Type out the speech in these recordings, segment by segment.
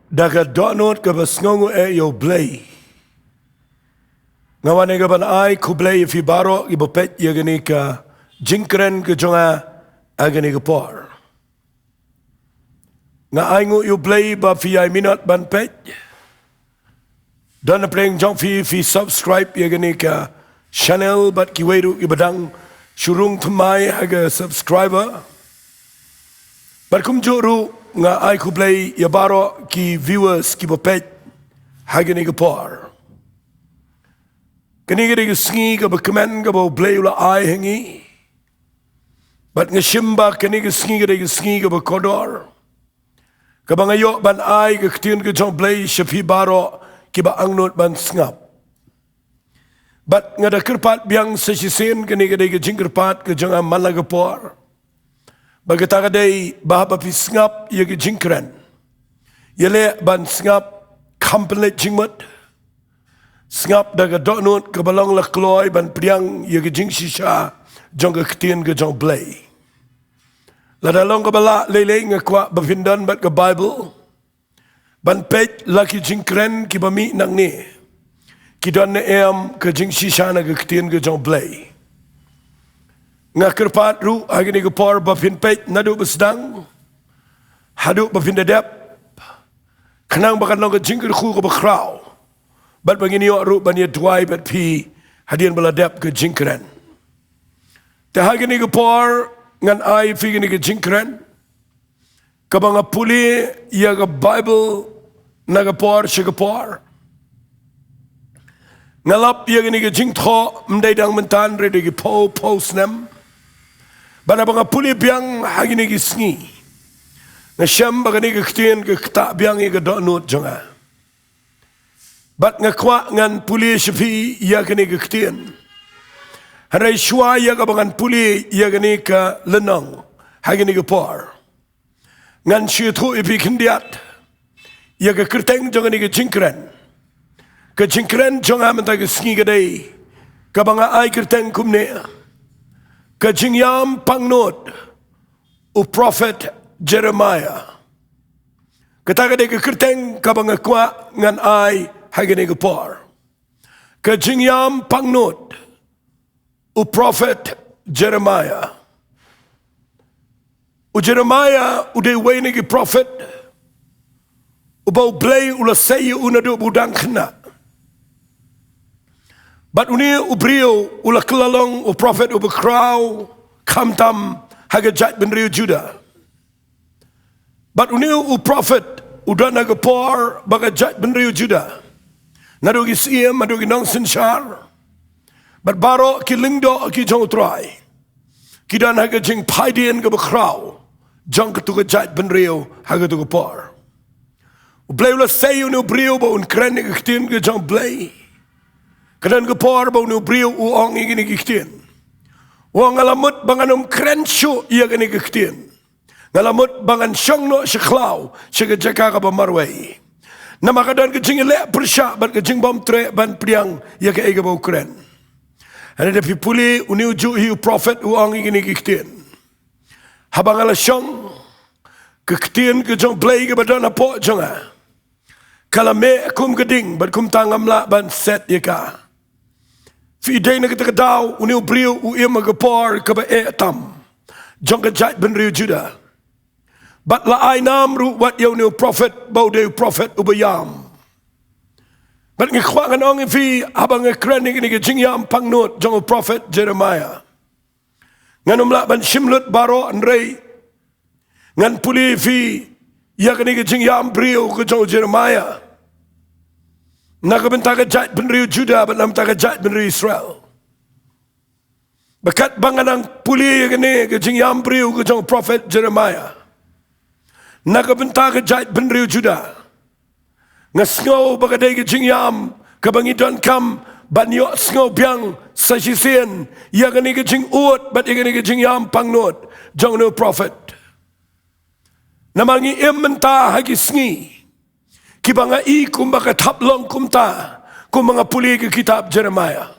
Daga donut ke Sngi U Blei. Ngawan ke ban ai ku Blei fi baro i bopet ye gani ka jingkren ke jonga agani ke por. Nga ai ngu U Blei ba fi ai minat ban pet. Dan pleng jong fi subscribe ye gani ka channel bat ki weru i badang surung thamai haga subscriber. Bat kum juru nga ai ku Blei ya baro ki viewers ki bopet hagani ke por. Kani ke Sngi ke comment ke bo Blei ula ai hangi. Bat nga shimba kani ke Sngi ke bo kodor. Ke bangayo ban ai ke Ktien ke jong Blei shapi baro ki ba angnut ban sngap. Bat nga da kerpat biang sesisen kani ke jingkerpat ke jong amala ke por. Bagata kadai bahaba pi sngap ye ke jingkren. Yele ban sngap kampelet jingmat. Sngap daga donut ke Balang la kloy ban priang ye ke jingshisha jong ke Ktien ke jong Blei. La dalong ke bala lele nga kwa bafindan bat ke Bible. Ban pej laki jingkren ki bami nang ni. Ki don ne em ke jingshisha na ke Ktien ke jong Blei. Nga kerpat ru agini ke por bafin pej nadu besdang. Hadu bafin dadep. Kenang bakan long ke jingkyrkhu ke bakrau. Bat begini ru ban ye Jowai bat pi hadian beladep ke jingkren. Te hagini ke por ngan ai fi gini ke jingkren. Kabanga puli ya ke Bible na ke por she ke por. Ngalap ya gini ke jingtho mdai dang mentan rede ke po snem. Bana banga puli biang hagini ke Sngi. Ngasham bagani ke Ktien ke kta biang ke donut jonga. Bat ngakwa ngan puli shapi ya gani ke Ktien. Harai shua ya ka bangan puli ya gani ke lenong hagini ke por. Ngan syuthu ipi kendiat ya ke kerteng jonga ni ke jingkren. Ke jingkren jonga menta ke Sngi kadai. Ka banga ai kerteng kumne. Ke jingiam PANGNUD u prophet Jeremiah. Kata kadai ke kerteng ka banga kwa ngan ai hagini ke por. Ke jingiam PANGNUD u prophet Jeremiah. U Jeremiah u de wayne ke prophet. U bau Blei ula sayi unadu budang kena. Bat uni u brio ula kelalong u prophet u bekrau kamtam haga jat ben Rio Juda. Bat uni u prophet u dana ke por baga jat ben Rio Juda. Nadu ki siem adu ki nong sinshar. Bat baro ki lingdo ki jong utrai. Ki dan haga jing paidien ke bekrau. Jong ke tu ke jat ben Rio haga tu ke por. U Blei ula sayi uni u brio ba un kren ke Ktien ke jong Blei. Kanan ke por ba uni u brio u ong igini ke Ktien. Wang ngalamut bangan kren syu iya gini ke Ktien. Ngalamut bangan syong no syeklau syeke Jaka ka Mawlai. Nama kadan ke jing lek persya ban ke jing bom tre ban priang ya ke ega bau kren. Ana de pipuli uni uju hi prophet u ong igini ke Ktien. Habang ala syong ke Ktien ke jong Blei ke badan apo jonga. Kalame kum geding ban kum tangam la ban set ya ka. Fi day na kita daw uni u brio u ima ke por ke ba tam. Jong ke jat ben Rio Juda. Bat la ai nam ru wat yau ni prophet bau de prophet u bayam. Bat ngi khwangan ong fi abang ngi krening ni ke jingiam PANGNUD jong u prophet Jeremiah. Ngan umla ban shimlut baro anrei. Ngan puli fi ya ke ni ke jingiam brio ke jong Jeremiah. Nakabenta ke jat ben Rio Juda bat nam ta ke jat ben Rio Israel. Bakat banganang puli ya ke ni ke jingiam brio ke jong prophet Jeremiah. Nakabenta ke jat ben Rio Juda. Ngasngau bakadai ke jingiam ke bangidon kam banyo sngau biang sasisen ya ke ni ke jing ut bat ya ke ni ke jingiam PANGNUD jong no prophet. Namangi menta hagi Sngi. Kibanga i kumbaka taplong kumta kumanga puli ke kitab Jeremiah.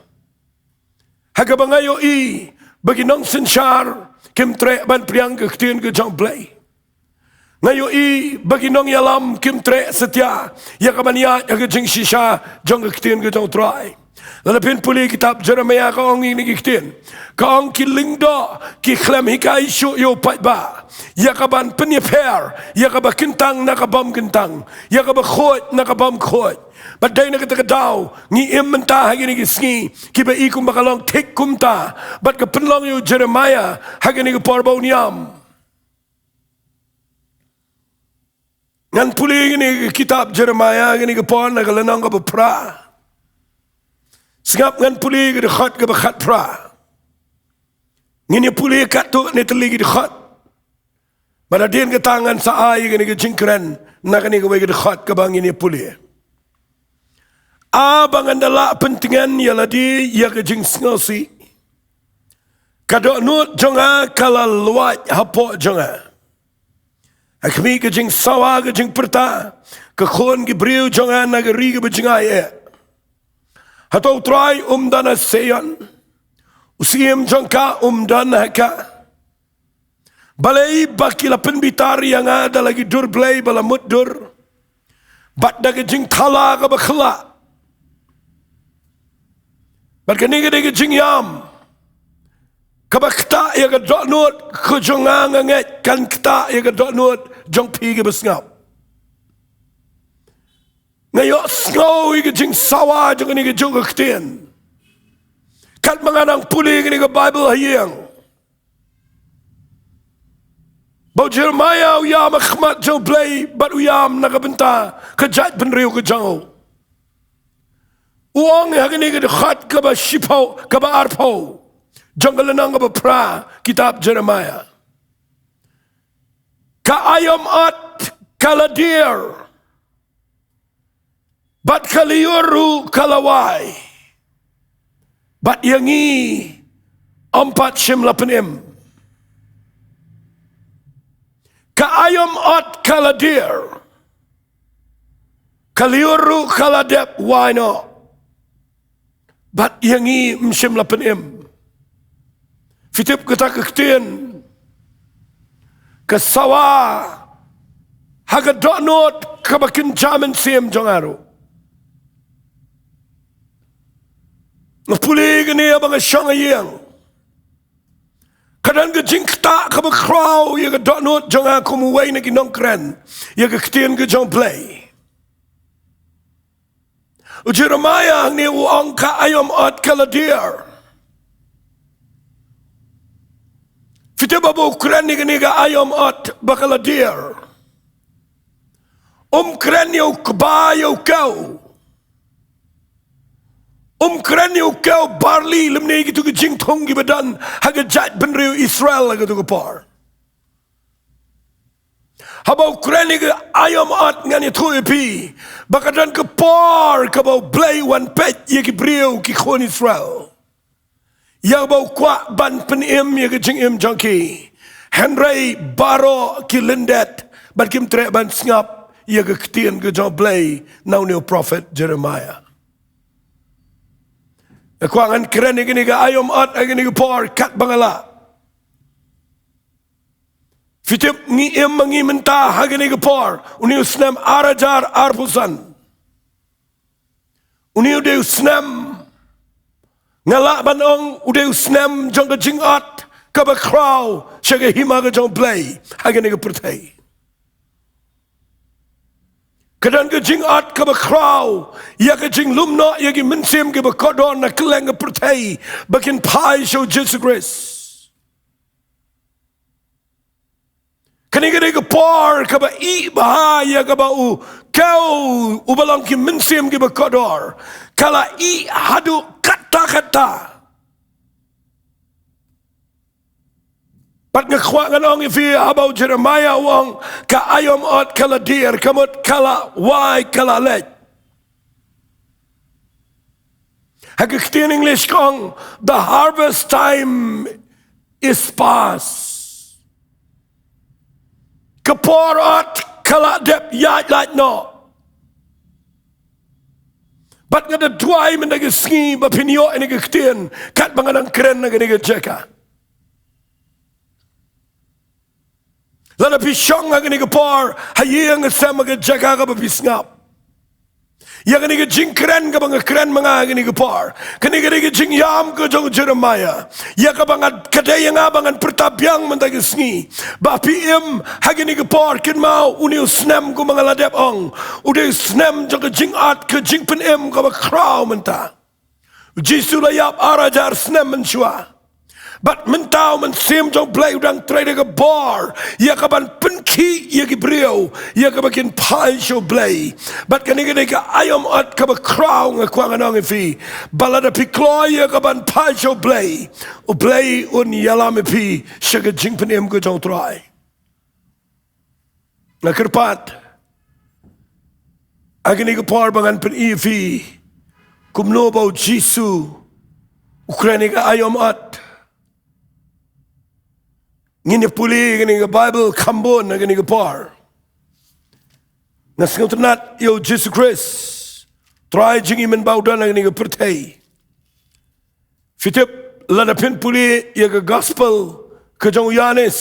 Hagabangayo i bagi nong sinshar kim tre ban priang ke Ktien ke jong Blei. Ngayon bagi nong yalam kim tre setia ya kabania ya jing shisha jong Ktien jong try. Lalapin puli kitab Jeremiah kaong ini Ktien. Kaong ki lingdo ki klem hikai shu yo pai ba. Ya kaban penyeper ya kaba kentang nakabam kentang. Ya kaba khot nakabam khot. Badai nak kata daw ngi mentah hagi ni Sngi ki ba ikum bakalong tik kumta. Bad ka penlong yo Jeremiah hagi ni parbau niam. Ngan puli ini kitab Jeremiah ini kepon nak lenang ke pra. Sengap ngan puli ke khat ke khat pra. Ngini puli kat tu ni teli ke khat. Pada dia ke tangan saai ini ke jingkren nak ini ke khat ke bang ini puli. Abang andala pentingan ialah di ia ke jing sngosi. Kadok nut jonga kala luat hapok jonga. Akmi ke jing sawa ke jing perta ke khon ke briu jongan na ke ri ke bejingai hatau try dana seyan usiem jongka dana ka balai bakila penbitar yang ada lagi dur blai bala muddur bat da ke jing thala ke bakhla bat ke ni ke jingiam kabakta ya ke dok nut ke jonga nganget kan kta ya ke dok nut jong pi ke besngap ngayok snow ke jing sawa jong ni ke jong Ktien kat menganang puli ke ni ke Bible hayang bau Jeremiah uyam akhmat jong Blei bat uyam nak Bynta kejat penriu ke jang uang ya ke ni ke khat ke ba shipau ke ba arpau janggal nang ke pra kitab Jeremiah. Ka ayam at kaladir. Bat kaliuru kalawai. Bat yangi 4.8. Ka ayam at kaladir. Kaliuru kaladep wino. Bat yangi 4.8. Fitip kata ke Ktien ke sawa haga donot ke bakin jaman sim jongaro ngapuli gini abang syang yang kadang ke jingkta ke bakrau ya ke donot jonga kumuwai na kinongkren ya ke Ktien ke jong Blei Jeremiah ni uang ka ayam at kaladir Fite babu kren ni ga ayam at bakaladir. Kren yo kaba yo kau. Kren yo kau barley lemne gitu ke jing thong gi badan haga jat benriu Israel laga tu ke par. Habau kren ni ga ayam at ngani tu epi bakadan ke par ke bau Blei wan pet ye ki briu ki khon Israel. Yang bau kuat ban penim ya ke jingim jangki. Henry baro ki lindet ban kim tre ban sngap ya ke Ktien ke jong Blei now new prophet Jeremiah. Kuangan keren ni ke ayam at ni ke por kat bangala. Fitip ni mangi mentah hagi ni ke por uni usnam arajar arpusan. Uni udah usnam ngalak banong udah usnam jong ke jingat ke bakrau syaga hima ke jong Blei hagi ni ke pertai kedan ke jingat ke bakrau ya ke jinglum no ya ke mensim ke bakodon na keleng ke pertai bakin pai show Jesus Christ kani ke por ke ba i bahaya ke ba u kau ubalang ki mensim ke bakodor kala i hadu kata-kata. Pat ngekhuangan ong ifi habau Jeremiah wong ka ayam at kala dir kamut kala wai kala let. Hagi Ktien English kong the harvest time is past. Kapor at kala dep yat like no. Bat ngada duai mendaga Sngi bapinyo ini ke Ktien kat banganang keren naga niga Jaka. Lada pisong agani ke por, hayang sama ke Jaka ka pisngap. Ya kani ke jingkren ka bang kren mga agani ke por. Kani ke jingiam ke jong Jeremiah. Ya ka bang kadaya nga bang pertabyang mentag Sngi. Ba PM agani ke por kin mau uniu snem ko mga ladep ong. Uday snem jong ke jingat ke jingpen ka ba kraw menta. Jisu layap arajar snem menshua. But mentau mensim jong blai udang trade ke bar. Ya kaban penki ya gibriu. Ya kabakin pai show blai. But kani ke ayam at kaba crow ngakwang anong ifi. Balada pikloy ya kaban pai show blai. O blai un yalam ifi. Syaga jingpenim ke jong try. Nakerpat. Agani ke par bangan pen ifi. Kumno bau Jisu. Ukraini ke ayam at. Ngini puli gini ke Bible kambon na gini ke par. Nasing utnat yo Jesus Christ. Try jingimen baudan na gini ke pertay. Fitip ladapin puli ya ke gospel ke jong Yanis.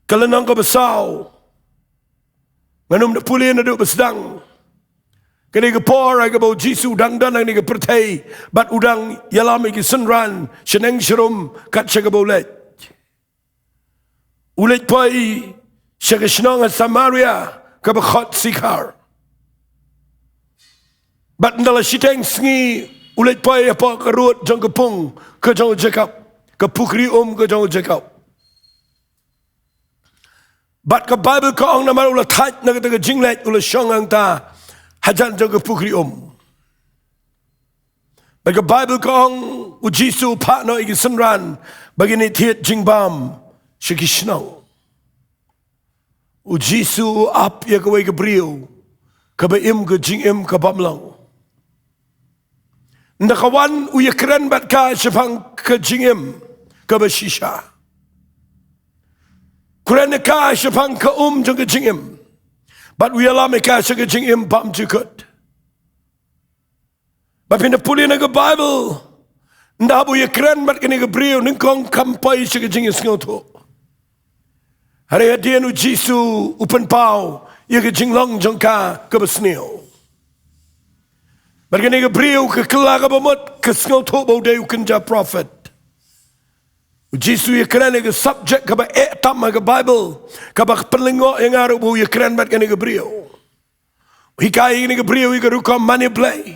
Kalanang ke besaw. Nganum na puli na duk besdang. Gini ke par ay ke bau Jesus udang dan na gini ke pertay. Bat udang yalami ke senran. Sheneng shirum kat siya ke bau let. Ulit pai siya Shillong at Samaria kabakot sikar. Bat ndala siteng Sngi ulit pai apa karut jong kepung ke jong Jaka kapukri ke jong Jaka. Bat ke Bible ka ong nama ulah tat na kata ke jinglet ulah syong ang ta hajan jong kapukri Bat ke Bible ka ong ujisu pak no igi senran bagini tiat jingbam Shikishnong. Ujisu ap ya kawai ke brio. Kabaim ke jingim ke Balang. Ndakawan uyakran bat ka syafang ke jingim ke bashisha. Kuran ka syafang ke jong ke jingim. Bat uyalame ka syafang ke jingim bam jukut. Bapinda puli na ke Bible. Ndabu uyakran bat kini ke brio. Ningkong kampai syafang ke jingim sengoto. Hari hadian ujisu upen pau ya ke jinglong jongka ke besneo. Bergani ke brio ke kelak ke bamut ke sengau to bau dayu kenja prophet. Ujisu ya keren ke subject ke ba etam ke Bible ke ba penlengok yang aru bau ya keren bat kani ke brio. Hikai ini ke brio ya ke rukam mani blai.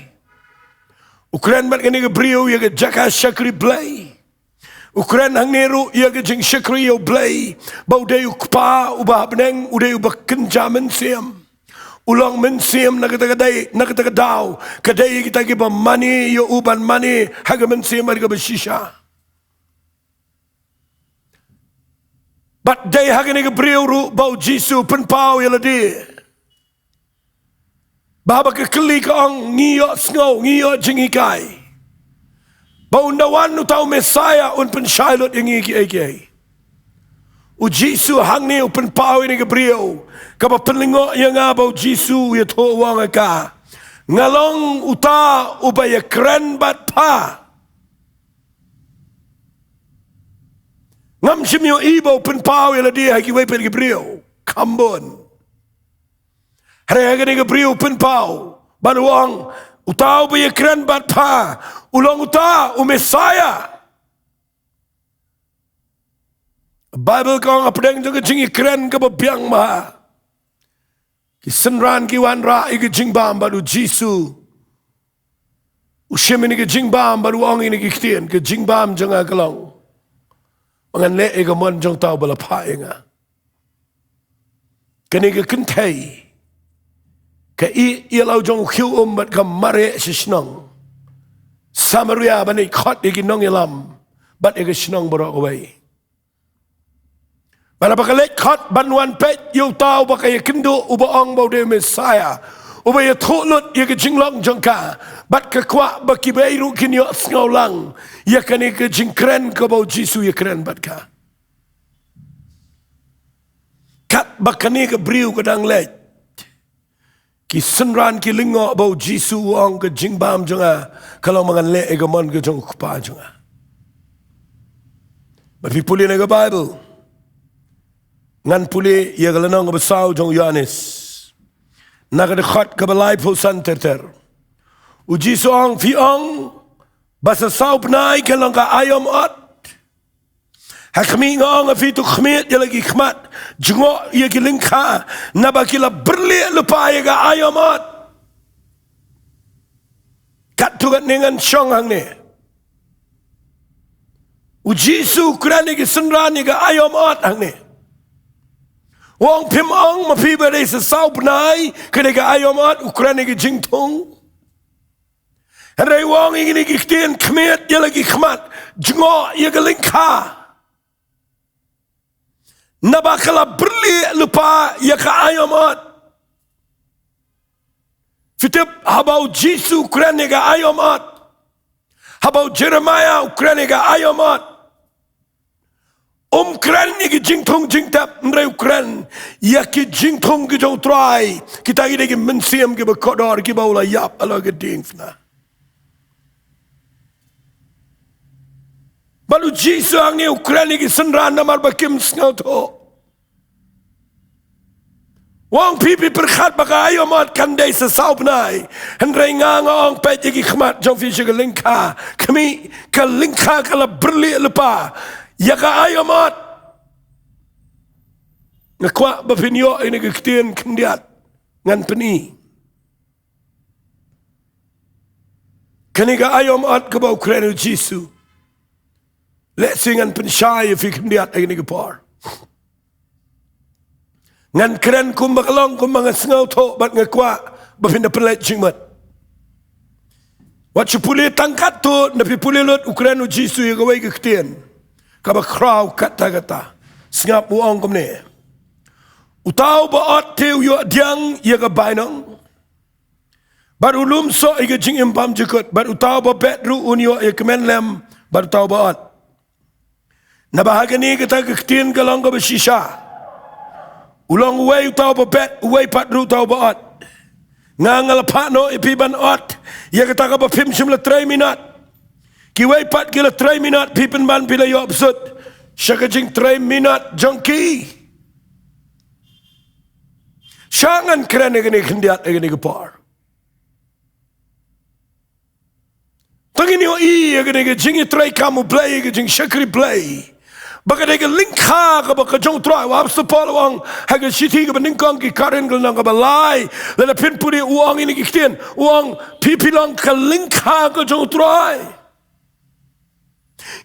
Ukren bat kani ke brio ya ke Jaka Shakri blai. Ukran hangne ya ke jingkyrkhu U Blei bau day ukpa ubah beneng uday ubah kenja mensiam ulang mensiam nak kata dau kadai kita ke mani yo uban mani haga mensiam harga besisha but day haga ne ke brio ru bau Jisu penpau ya ladi bahaba ke keli ka ong ngiyo sngau ngiyo jingikai bau nawan utau Mesaya un pensyailut yang iki. Ujisu hangne upen pau ini ke brio. Kapa penlingok yang bau Jisu ya to wang ka. Ngalong uta ubaya keren bat pa. Ngam simyo ibo upen pau ya ladi haki wepen ke brio. Kambon. Hari haki ke brio upen pau. Banuang utau ubaya keren bat pa. Ulang uta Mesaya. Bible kau apdeng juga jingi keren ke babiang maha. Kisenran kiwan ra ke jingbam baru Jisu. Usyem ini ke jingbam baru ong ini ke Ktien ke jingbam jangan kelong. Mangan le ke mon jong tau bala pa inga. Kini ke kentai. Ke i lau jong khiu bat ke mare sisnong. Samaria bani khot iki nong yalam bat iki shnong borok away. Bala bakalet khot banwan pet yu tau bakai kynduh ubaong bau de Messiah. Ubaya thulut ya ke jinglong jongka bat ke kwa baki bairu kinyo sngolang ya kani ke jingkren ke bau Jisu ya keren bat ka. Kat bakani ke briu ke dang let. Ki senran ki lingok bau Jisu ong ke jingbam jonga kalau mangan le egamon ke jong kupa jonga. But people in the Bible ngan puli ia galanong besau jong Yohanes nagadekat ke balai pusan terter uji soang fiong basa sau penai kalang ka ayam ot hakmi ngong afitu khmet ia lagi khmat jengok ia kilingka nabakila berli lupa ia ka ayam ot kat tugat dengan syong hangne uji su krani ke senrani ka ayam ot hangne wong pim ong mapi bere se sau penai kene ka ayam ot ukrani ke jingtung Henry wong ingin Ktien khmet ia lagi khmat jengok ia gelingka nabakala berli lupa ia ka ayamot fitip habau Jisu Ukraine ka ayamot habau Jeremiah Ukraine ka ayamot Ukraine ki jingtung jingtap Henry Ukraine ia ki jingtung ki jong try kita ide ki mensiam ki bekodor ki baula yap ala ke ding fna balu Jisu ang ni Ukraine ki senran namar bakim sngoto wang pipi berkhat baka ayomat kandai sesau benai hendrai ngangong pet ki khmat jong fi ke lingka kami ke lingka kala berli lepa ya ka ayomat ngakwa bapinyo ini ke Ktien kendiat ngan peni kani ka ayomat ke ba Ukraine Jisu let's sing and pensyai fi kendiat ini ke par ngan keren kumbakalong kumbang ngau to bat ngakwa bapinda pelet jingmat wat puli tangkat tu napi puli lot Ukraine Jisu ya gawai ke Ktien kaba kraw kata sngap uong kumne utau baot teu yo diang ya ka bainong baru lum so iga jingiam pam jikut baru utau ba betru unyo ya kemen lem baru tau baot na bahagani kita ke Ktien kalong ka besisha ulang uway utau ba bet uway patru tau baot ngangal patno ipiban ot ya kita ka ba pim simla 3 minat kiway pat kila 3 minat pipen ban pila yo absud syaka jing 3 minat jongki syangan keren egani kendiat egani kepar tangini o i egani jingi tray kamu blei egani jing syakri blei baka dega lingka ka baka jong try wa absa palawang haga shiti ka beningkong ki karen nang ka balai lena pinpuri uang ini ki Ktien uang pipilang ka lingka ka jong try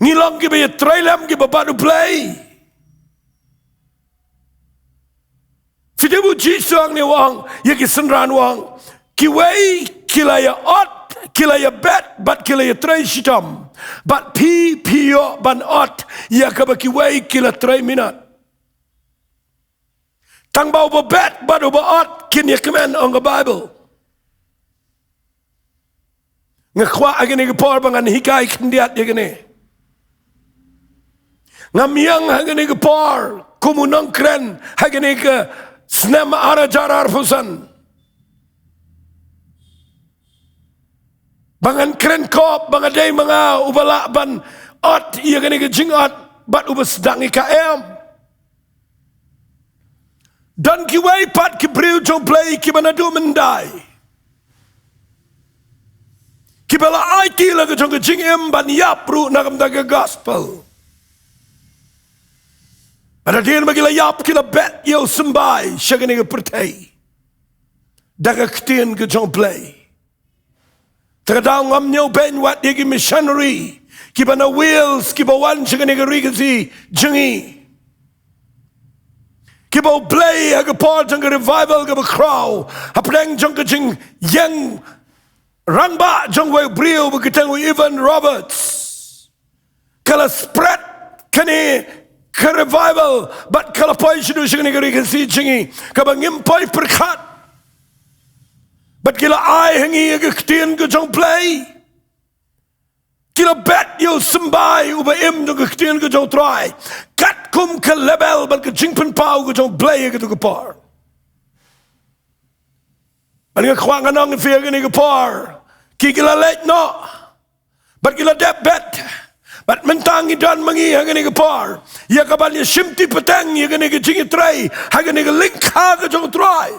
ngilang ki ba trailam ki ba badu play fidebu jisang ni wang ya ki senran wang ki wei kilaya ot kilaya bet bat kilaya tray shitam bat pio ban ot ya ka ba ki wei kila 3 minat tang bau ba bet badu ba ot kin ya kemen on the Bible ngakwa agani ki por bangan hikai kendiat ya gani ngamiang hagani ke par kumunang kren hagani ke snem ara jarar pusan bangan kren kop bangadai mga ubala ban ot iya gani ke jingat bat ubas dangi ka em dan ki wai pat ki briu jong play ki manadu mendai ki bala IT la ke jong ke jingam ban yapru nakam daga gospel ada dia bagi layap kila bet yo sembai syagani ke pertai daga Ktien ke jong play terkadang ngamnyo ben wat dia ki missionary ki bana wheels ki bawan syagani ke rigasi jengi ki bau play aga part jong revival ke crowd hapdang jong ke jing yang ranba jong we brio beketang we Evan Roberts kala spread kani ke revival bat kalapoi shidu shigani gari kasi jingi kabang impai perkat bat kila ai hangi ke Ktien ke jong play kila bet yo sembai uba im ke Ktien ke jong try kat kum ke label bat ke jingpen pau ke jong play ke tu ke par ani ke khwang anong fi ke ni ke par ki kila late no bat kila dep bet Bat mentang idan mangi hagan ke par. Ya kaban ya simti petang ya gane ke jingi trai hagan ke lingka ke jong trai.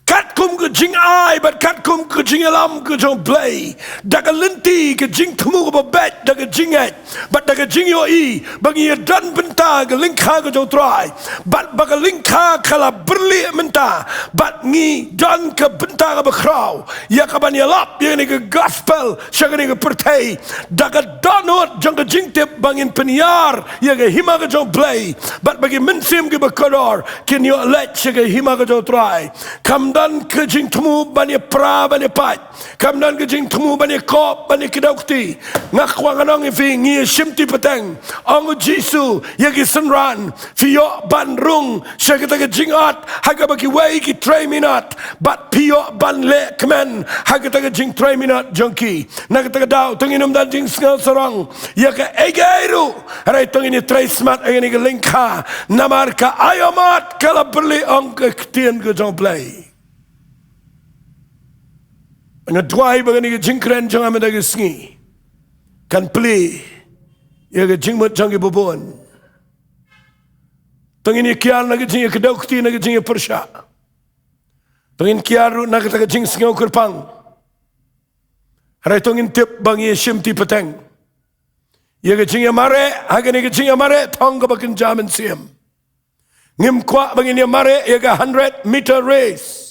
Kat kum ke jing ai bat kat kum ke jing alam ke jong blei. Daga lenti ke jing temu ke bet daga jingat. Bat daga jing yo I bagi ya dan benta ke lingka ke jong trai. Bat baga lingka kala berli menta. Bat ngi dan ke benta ke bekrau. Ya kaban ya lap ya ni ke gospel syaga ni ke pertai. Daga danot jang ke jing tip bangin peniar ya ke hima ke jong blei. Bat bagi mensim ke bekodor kin yo let syaga hima ke jong trai. Kamdan ke jing temu bani pra bani pat. Kamdan ke jing temu bani kop bani kedaukti. Ngakwang anong ifi ngi simti petang. Ang Jisu yagi senran fiyo ban rung syakata ke jingat haga bagi wai ki 3 minat bat piyo ban le kemen hagata ke jing 3 minat jongki nagata ke dau tunginum dan jing sengal sorong ya ke egairu harai tungini 3 smart agani ke lingka namar ka ayomat kala berli ang ke Ktien U Blei. Ngadwai bagani ke jingkren jong amada ke Sngi kan pli ya ke jingmut jong ke bubun tungin kiar na ke jing kedaukti na ke jing persya tungin kiar na ke jing sngau kurpang harai tungin tip bangi simti petang ya ke jing mare hagani ke jing mare thong ka bakin jaman siam ngim kwa bangin mare ya ke 100-meter race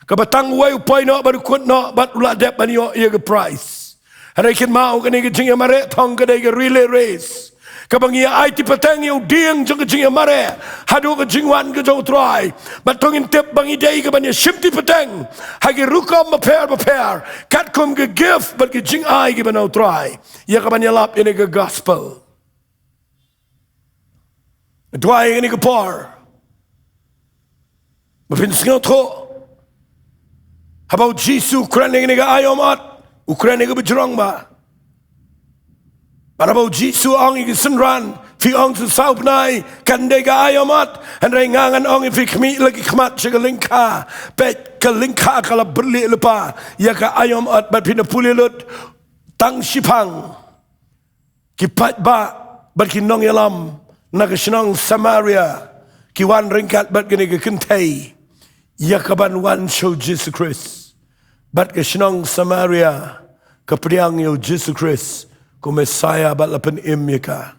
kabatang way upay no baru kun no bat ulah dep bani yo ye ke price harai kin mau kan ke jing mare thong ka dai ke relay race kabangi ai ti patang yo dieng jong ke jing mare hadu ke jingwan ke jong try bat tongin tep bangi dai ke bani simti patang hagi rukom pair kat kum ke gift bat ke jing ai ke banau try ya ka bani lap ini ke gospel dwai ini ke par bapin sngau tho habau Jisu Ukraine ini ke ayomat Ukraine ke berjerong ba parabau Jisu ang ke senran fi ang su saupnai kande ke ayomat andai ngangan ang fi kmi lagi kmat sega lingka pet ke lingka kala berli lepa ya ke ayomat bat pina pulilut tang sipang kipat ba bat kinong yalam na ke senang Samaria kiwan ringkat bat kene ke kentai ya kaban wan show Jesus Christ bat ke senang Samaria ke priang yo Jesus Christ ko Messiah bat lapan ya ka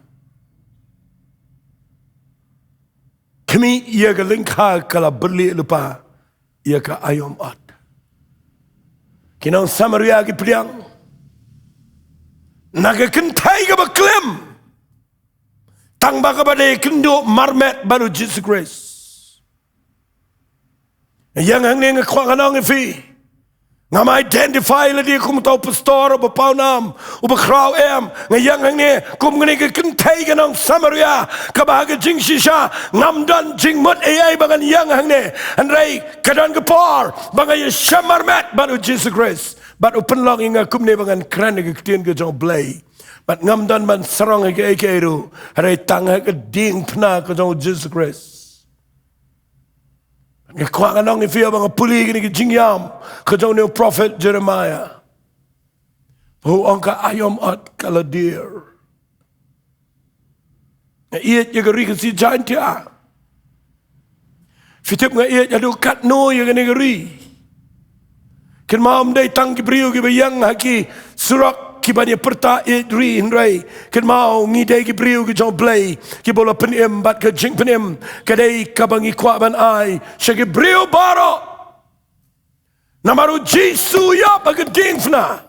kami ya ke lingka kala berli lupa ya ka ayom at kinang Samaria ke priang naga kentai ke baklem tang baka badai kynduh marmet baru Jesus Christ yang hangne ngakwang anong ifi ngam identify la dia kum tau pastor ba paunam u ba kraw em ngayang hangne kum ngene ke kentai kanong Samaria ka bahaga jing shisha ngam dan jing mut ai bangan yang hangne andrai kadan ke par bangai shamarmet baru Jesus Christ bat open long inga kum ne bangan kran ke Ktien U Blei bat ngam dan ban sarong ke ru harai tang ke ding pna ke Jesus Christ ngakwang anong ifia bang puli gini ke jingiam ke new prophet Jeremiah hu angka ayom at kaladir iet ye gari ke si Jaintia fitip nga iet adu kat no ye gani gari ken maam dai tang ki brio ki bayang haki surak ki bani perta iet ri hindrai ken mau ngi dai ki brio ki jong blei ki bola penem bat ke jing penem kadai kabangi kwa ban ai shagi brio baro namaru Jisu ya bagi ding fna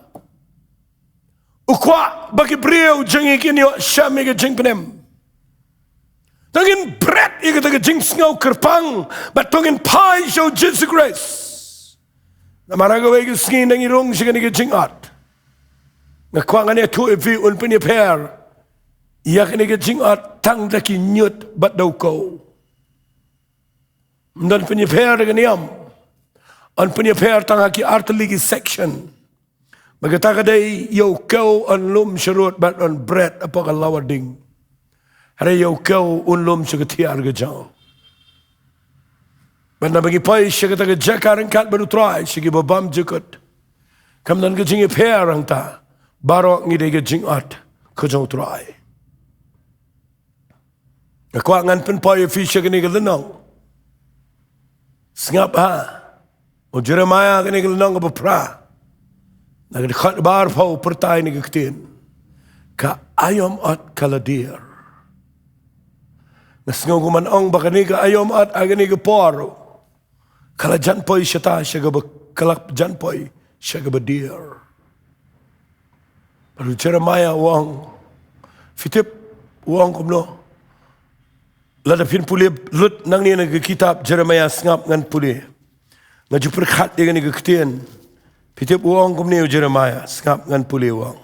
ukwa bagi brio jengi kini shami ke jing penem tangin bret ika taga jing sngau kerpang bat tongin pai show Jesus Christ namaraga wegi Sngi nangi rong shigani ke jing at ngakwang ane tu evi un punya per yak ni ke jing at tang daki nyut bat dau ko dan punya per dengan yam on punya per tang haki artillery section bagata kadai yo ko on lum shurut bat on bread apa ka lawading hare yo ko un lum shugatiar ke jao banda bagi pai shagata ke Jaka ringkat baru try shigi babam jukut kam dan ke jing per ang ta barok ngide ke jingat ke jong trai. Aku angan pen poi fisher kini ke lenong. Sengap ha. O Jeremiah kini ke lenong ke berpra. Nak dekat bar pau pertai ni ke Ktien. Ka ayom at kaladir. Nasngo kuman ong bakani ke ayom at agani ke poro. Kala janpoi syata syaga kalak janpoi syaga bedir. Baru Jeremiah wang fitip wang kumno. Ladapin pulih lut nang ni ke kitab Jeremiah sengap ngan pulih. Ngaju perkat dia ni ke Ktien. Fitip wang kumni Jeremiah sengap ngan pulih wang.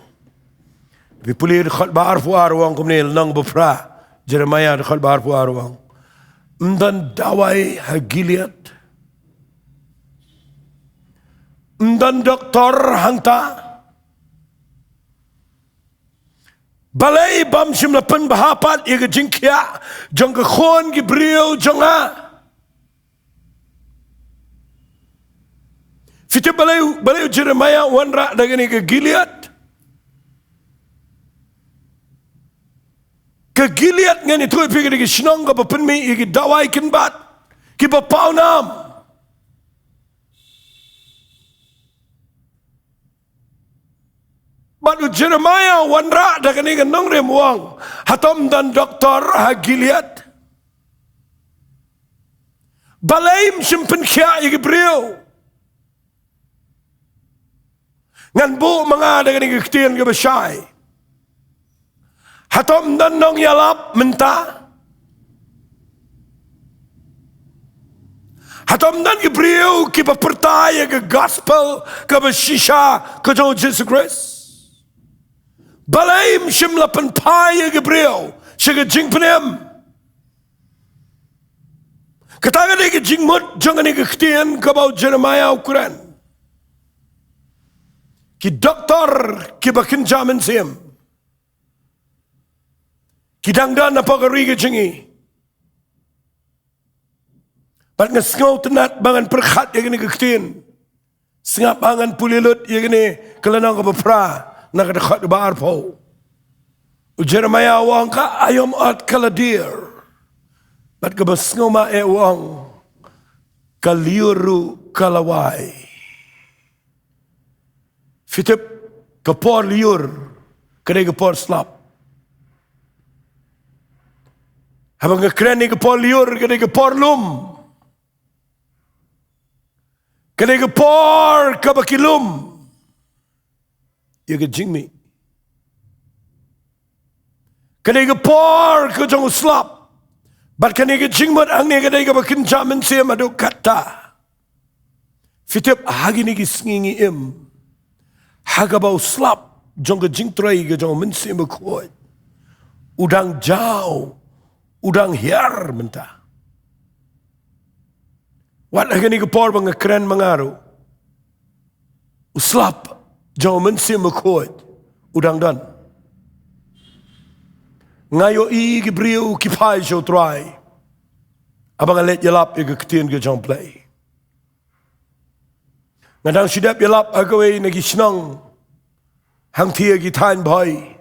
Tapi pulih dekat bar puar wang kumni nang befra. Jeremiah dekat bar puar wang. Mdan dawai hagiliat. Mdan doktor hangta. Balai bam sim lapan bahapat ia ke jingkia jong ke khon ke brio jonga. Fitip balai Jeremiah wanra dengan ke Gilead. Ke Gilead ngan itu pikir ke Shillong ke penmi ke dawai kenbat ke bapau nam. Baru Jeremiah wanra dengan ini nongrem wang hatom dan doktor hagiliat balaim simpen kia igi brio ngan bu mga dengan ini Ktien ke besai hatom dan nong yalap menta hatom dan ke brio ke percaya ke gospel ke besisha ke Jesus Christ. Balaim simla penpaya Gabriel syaga jing penem. Katakan dia ke jing mut jangan dia ke Ktien ke bau Jeremiah ukuran. Ki doktor ki bakin jamin sim. Ki dangdan apa kari ke jingi. Bat ngesngau tenat bangan perkhat dia ke Ktien. Sengap bangan pulilut dia ke kelenang ke bepra. Nak dekat bar pau. Jeremiah wang ka ayom at kaladir. Bat kebas ngoma wang kaliuru kalawai. Fitip kepor liur kena kepor slap. Habang kekeren ni kepor liur kena kepor lum. Kena kepor kabakilum. Ia ke jingmi. Kena ke por ke jong slap. Bat kena ke jingmat hangne kena ke bakin jamin siya maduk kata. Fitip hagi ni ke sngi im. Haga bau slap jong ke jingtrai ke jong mensi berkuat. Udang jauh. Udang hiar mentah. Wat hagi ni ke por bang keren mengaruh. Uslap. Jom mensim berkuat, udang dan. Ngayo i Gabriel kipai Sohthri. Abang alet yalap ke Ktien ke U Blei. Ngadang sidap yalap agawe nagi senang. Hang tia ki tain boy.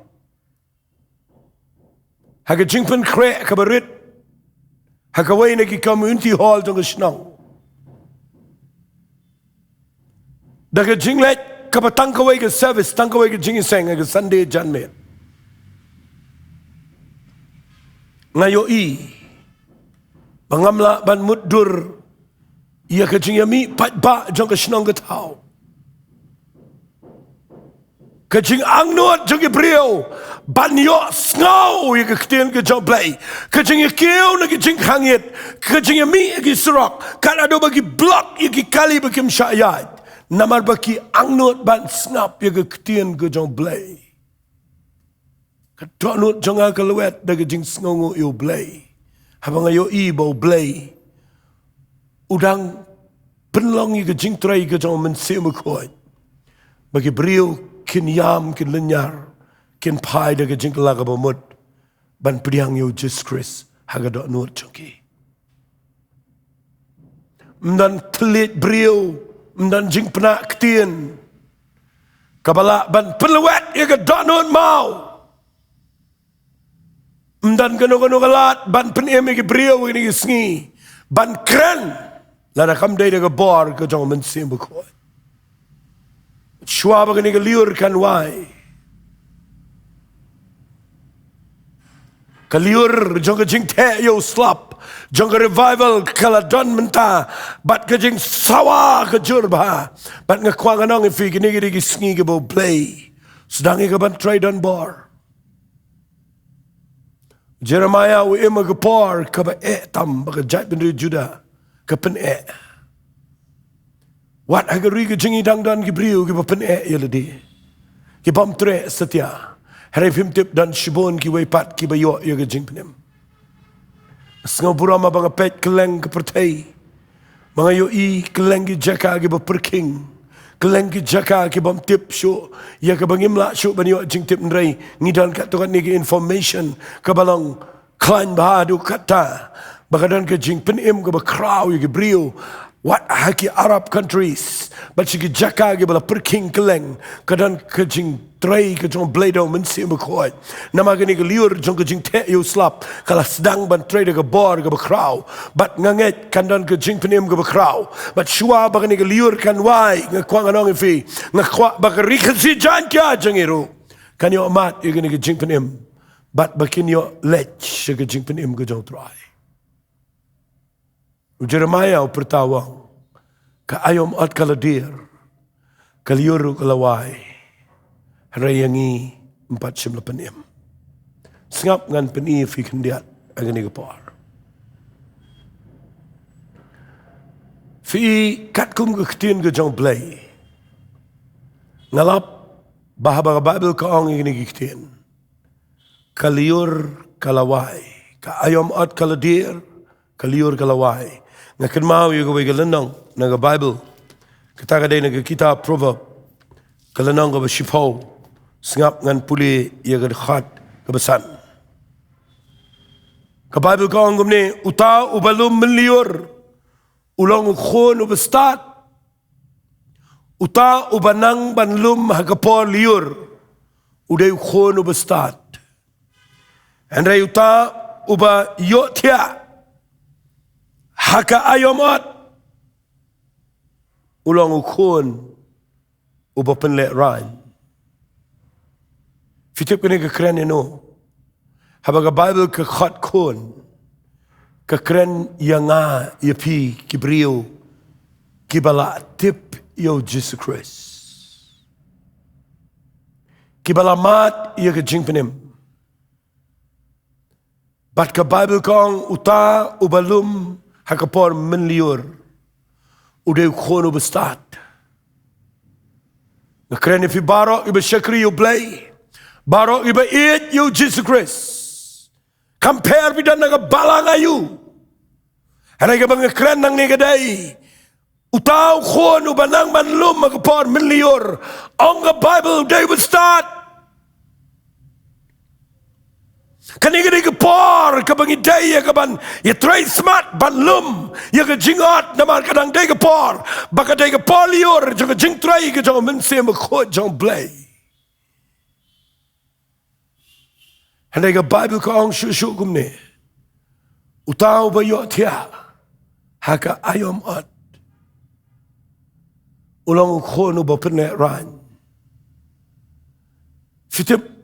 Haga jingpen krek kabarit. Hagawe nagi community hall jong senang. Daga jinglet kapa tangkawai ke service, tangkawai ke Jingiaseng ke Sunday janmet. Ngayo i, bangamla ban mudur, ia ke Jingiami pat ba jong ke senang ke tau. Ke Jing angnut jong ke brio, ban yo ngau ia ke Ktien ke U Blei. Ke Jingiakiu na ke Jing hangit, ke Jingiami ke Surok, kan ada bagi blok ia ke kali bagi syayat. Namar baki angnut ban snap ya ke Ktien ke U Blei. Kadonut jonga keluet daga jing sngongo U Blei. Habang ayo i bau Blei. Udang penlong ke jing trai ke jong mensi mekoi. Bagi brio kin yam kin lenyar kin pai daga jing kelaga bamut ban pediang yo Jesus Christ haga dok nut jongki. Mdan telit brio. Dan jing penak Ktien Kabala ban pelewet ya ke donut mau. Dan keno-keno kalat ban penem ke brio ini ke Sngi. Ban keren. Lada kam day ke bor ke jong mensim bekoi. Shua bagani ke liur kan wai. Kaliur jong ke Jingiasyllok slap, jong ke revival kaladon menta, bat ke jing sawa ke jurba, bat ngakwang anong ifi kini kini Sngi ke U Blei, sedang ke ban try donbor. Jeremiah u ima ke por ke ba tam ba jat ben Juda ke pen Wat agari ke jingi dang dan ke briu ke ba pen yeledi, ke bam tre setia. Hari pimtip dan shibon ki weipat ki bayo ya ke jing penem. Sengapura ma bang pet keleng ke pertai. Mga yo keleng ki Jaka ki berking. Keleng ki Jaka ki bam tip show ya ke bangimla show ban yo jing tip nrai ngidan kat tukan ni ki information ke Balang klain bahadu kata. Bagadan ke jing penem ke bakrau ya ke brio. What haki Arab countries, but she Jaka ke bala perking keleng, kadan ke jing tray ke jong bledo mensi bekoi. Nama gini ke liur jong ke jing te you slap, kala sedang ban tray ke bor ke bakrau, but nganget kandan ke jing penim ke bakrau, but shua bagani ke liur kan wai ngakwang anong ifi, ngakwa bagari ke si Jaintia jingiaroh, kan yo amat yo gini ke jing penim, but bakin yo lech ke jing penim ke jong try. Jeremiah pertawang ka ayom at kaladir kaliuru kalawai rayangi 4 sengap ngan peni fi kendiat agani kapar fi katkum ke Ktien U Blei ngalap bahaba Bible ka ong ini Ktien kaliur kalawai ka ayom at kaladir kaliur kalawai ngakan mau yo go galenong naga Bible kita kadai naga kitab proverb galenong go shipho sengap ngan puli ya ga khat kebesan ka Bible ko ngumne uta ubalum meliur ulong khon ubestat uta ubanang banlum hagapor liur udai khon ubestat andai uta uba yotia haka ayomat ulang ukun uba penlek ran fitip kene ke keren eno habaga Bible ke khat kun ke keren yanga yapi kibrio kibala tip yo Jesus Christ kibala mat ya ke jing penem bat ke Bible kong uta ubalum hakapor menliur udah khono bestat nakren fi baro iba shakri U Blei baro iba it you Jesus Christ compare bidan naga Balang ayu ana ga bang kren nang ni gadai utaw khono banang manlum hakapor menliur on the Bible they would start kanigari ke por ke bangi day ke ban ya try smart ban lum ya ke jingot namar kadang day ke por baka day ke polior jo ke jing try ke jo men se me khot jo blei hande ke Bible ko ong shu gumne utaw ba yo tia haka ayom at ulang khono ba pene ran fitip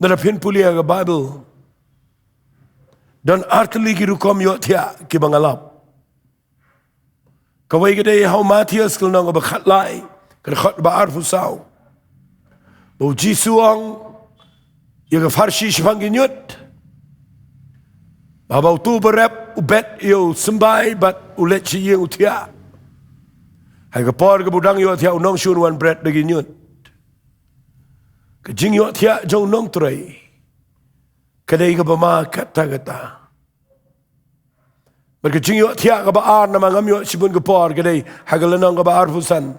dan apin pulia ke Bible dan artli ki rukom yo tia ki bangalap kawai gede how Matthias kul nang ba khatlai kan khat ba arfu saw bo jisuang ya ke farshi shpang ginyut baba tu berep ubet yo sembai bat ulet chi ye utia hai ke por ke budang yo tia unong shun one bread de ginyut ke Jingiasyllok jong nong tray kadai ke bama kata berke Jingiasyllok ke ba ar nama ngam yo sibun ke por kadai hagalanong ke ba ar fusan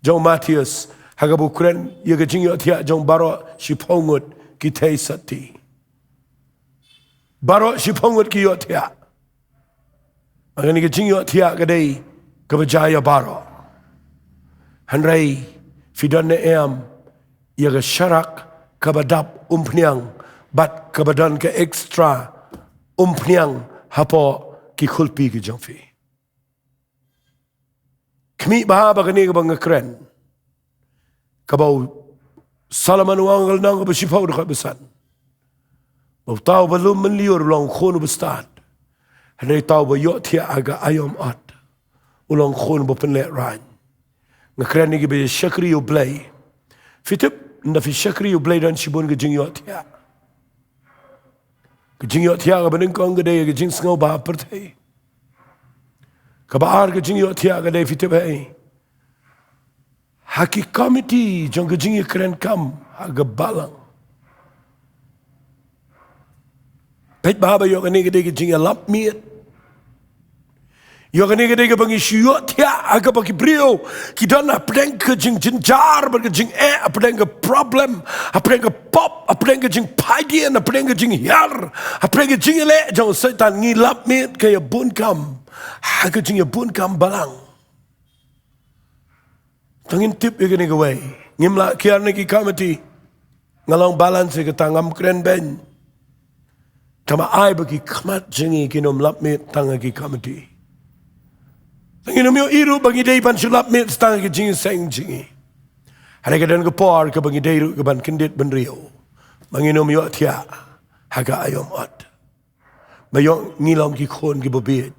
jong Matthias hagabu kren ye ke Jingiasyllok jong baro shipongut ki thai sati baro shipongut ki Jingiasyllok angani ke Jingiasyllok kadai ke bajaya baro hanrai fidan ne am ia ke syarak kabadap umpniang bat kabadan ke ekstra umpniang hapo ki khulpi ki jongfi kmi ba bagani ke bang keren kabau salaman wang nang ke besifau dekat besan bau tahu belum menliur ulang khon bestad hendak tahu bayok tia aga ayam at ulang khon berpenlek ran ngakeren ni ke be Shillong U Blei fitip nda fi Shillong U Blei dan sibun ke Jingiasyllok ke Jingiasyllok ke benengkong ke dia ke jing sengau ba pertai kabar ke Jingiasyllok ke dia fitip hai haki komiti jong ke jingi keren kam aga balang pet baba yo ke ni ke dia ke jingi lap miet yo ke ni ke dia ke bangi syuat tia aga bagi brio kita nak pedeng ke jing jenjar bagi jing pedeng ke problem pedeng ke pop pedeng ke jing pagian pedeng ke jing yar pedeng ke jing le jong setan ngilap miet ke bun kam aga jing bun kam balang tangin tip ye ke ni ke wei ngimla kiar ni ki komiti ngalong balance ke tangam keren ben tama ai bagi khamat jingi kinom lap miet tangagi komiti tangin umyo iru bagi day pan sulap mit stang ke Jingiaseng jingi hari ke dan ke por ke bagi day ke ban kendit ben rio bangin umyo tia haga ayom at bayong ngilom ki khon ki bobit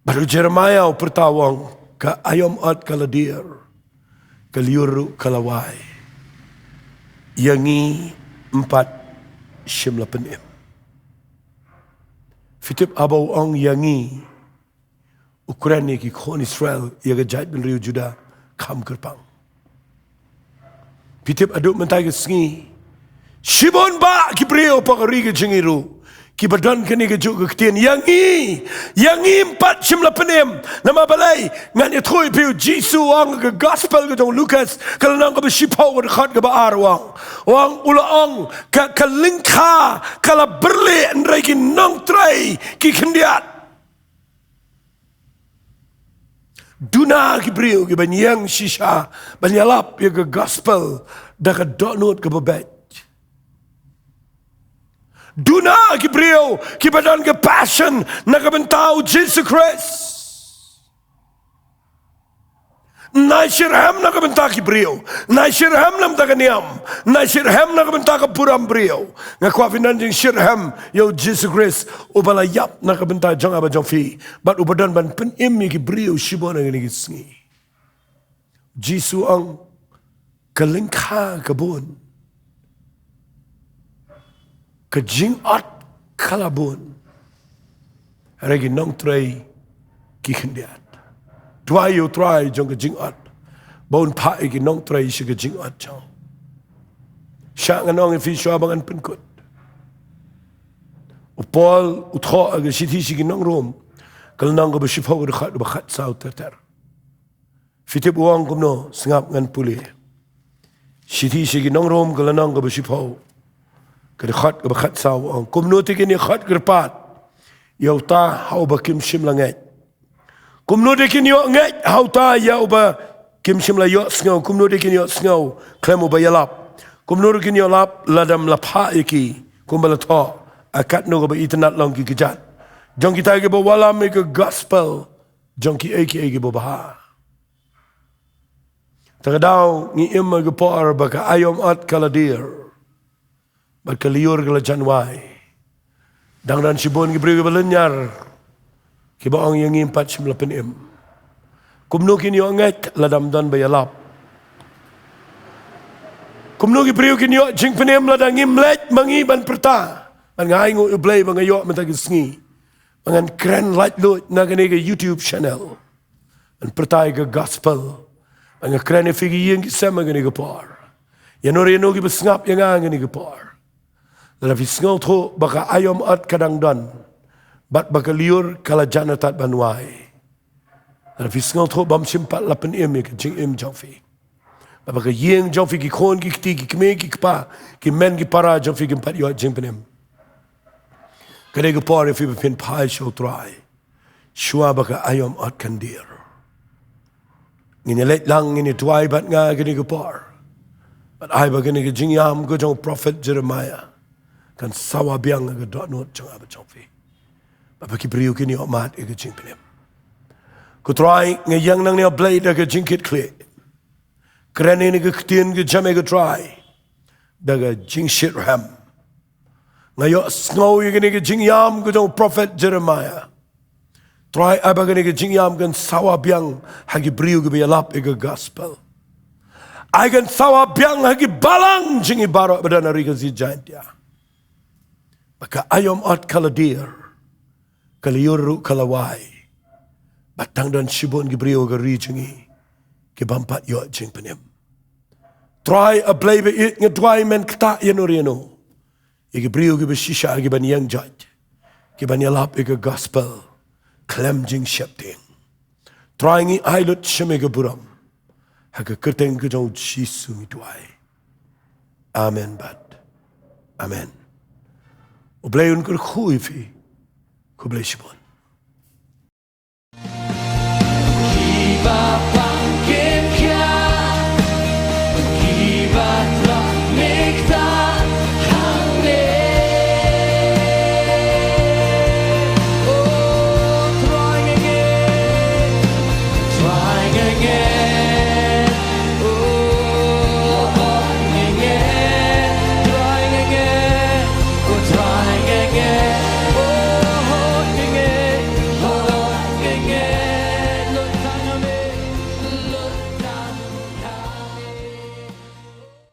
baru Jeremiah pertawang ke ayom at kaladir ke liuru kalawai yangi 4:9 fitip abau ong yangi Ukraine ki khon Israel ia ke jait ben riu Juda kham kerpang pitip aduk mentai ke Sngi Shibon ba ki brio pagari ke jingiaroh ki badan ke ni ke juk ke Ktien yangi 4:9 nama balai ngan ithui piu Jisu ang ke gospel ke dong Lukas kalau nang ke besipau ke khat ke baar wang ulaong ke lingka kala berle ndrai ki nong trai ki kendiat Duna ki brio ki banyang shisha banyalap ya ke gospel dah ke donut ke bebet. Duna ki brio ki badan ke passion nak ke bentau Jesus Christ. Naishirham nak ke bentau ki brio. Naishirham nam tak niam. Naishirham nak ke bentau ke puram brio. Ngakwafinan jing shirham yo Jesus Christ ubala yap nak ke bentau jang aba jang fi. Bat ubadan ban penim ki brio shibon ngani ki Sngi. Jisu ang kalingka kabun. Ke jingat kalabun. Regi nong tray ki kendiat. Try you try jong ke jingat. Baun pa ki nong tray si ke jingat jong. Syak nganong fi shwa bangan penkut. Upol utho ag sithi si ki nong rom. Kal nong ke besifau ke khat sau ter. Fitip uang kumno sengap ngan puli. Sithi si ki nong rom kal nong ke besifau. Ke khat sau ang kumno ti ni khat gerpat. Yau ta hau bakim sim langet. Kumno dekin yo ngai hau ta ya uba kim sim la yo sngo kumno dekin yo sngo klem uba yalap kumno dekin yo lap ladam lapha iki kumbala tho akat no ba itnat long ki gejat jong kita ke bawalam ke gospel jong ki eki bo bah tagadaw ni imma ke por ba ka ayom at kaladir ba kaliur ke Jowai dang dan sibon ke beri belenyar Kibaang yang 4:9 kumno kini ngat ladam dan bayalap kumno ki priu kini jing penem ladang imlet mangi ban perta ban ngai ngo ublei bangayo mentagi Sngi bangan keren light load nagane ke YouTube channel an perta ke gospel ang keren figi yang sama gani ke par yanori no ki besngap yang ngani ke par la fi sngo tho baka ayom at kadang dan bat bakaliur kala janatat banwai. Dan fisngal tho bam simpat lapen ke jing jaufi. Baka yeng jaufi ki khon ki kti ki kme ki kpa ki men ki para jaufi ki pat yo jing penem. Kade ke por fi pin pai Sohthri. Shua baka ayom at kandir. Ngini let lang ngini tuai bat nga kini ke por. But I begini ke jingiam ke jong prophet Jeremiah kan sawabiang ke dot not jong apa jong fi. Bapa ki beriu kini omat ke jing penem. Ku try ngeyang nang ni blade ke jingkit kle. Keren ini ke ktien ke jame ke try. Daga jingshirham. Ngayo snow ini ke jingiam ke jong prophet Jeremiah. Try apa begini ke jingiam kan sawabiang hagi beriu ke bialap ke gospel. I can sawa biang hagi balang jingi barok badana rika si Jaintia. Maka ayom ot kaladir, kaliyuru kalawai, batang dan shibon gibrio gari jingi, kibampat yo jing penim. Try a blay be it ngedwai men kta yenuriano, igibrio gibishisha giban yang judge, giban yalap iga gospel, klem jing shepting. Trying I lut shemigaburam. Haga kerteng ke jauh Jisu Jowai. Amen bad. Amen. U Blei jingkyrkhu ifi. Ku Blei shibon.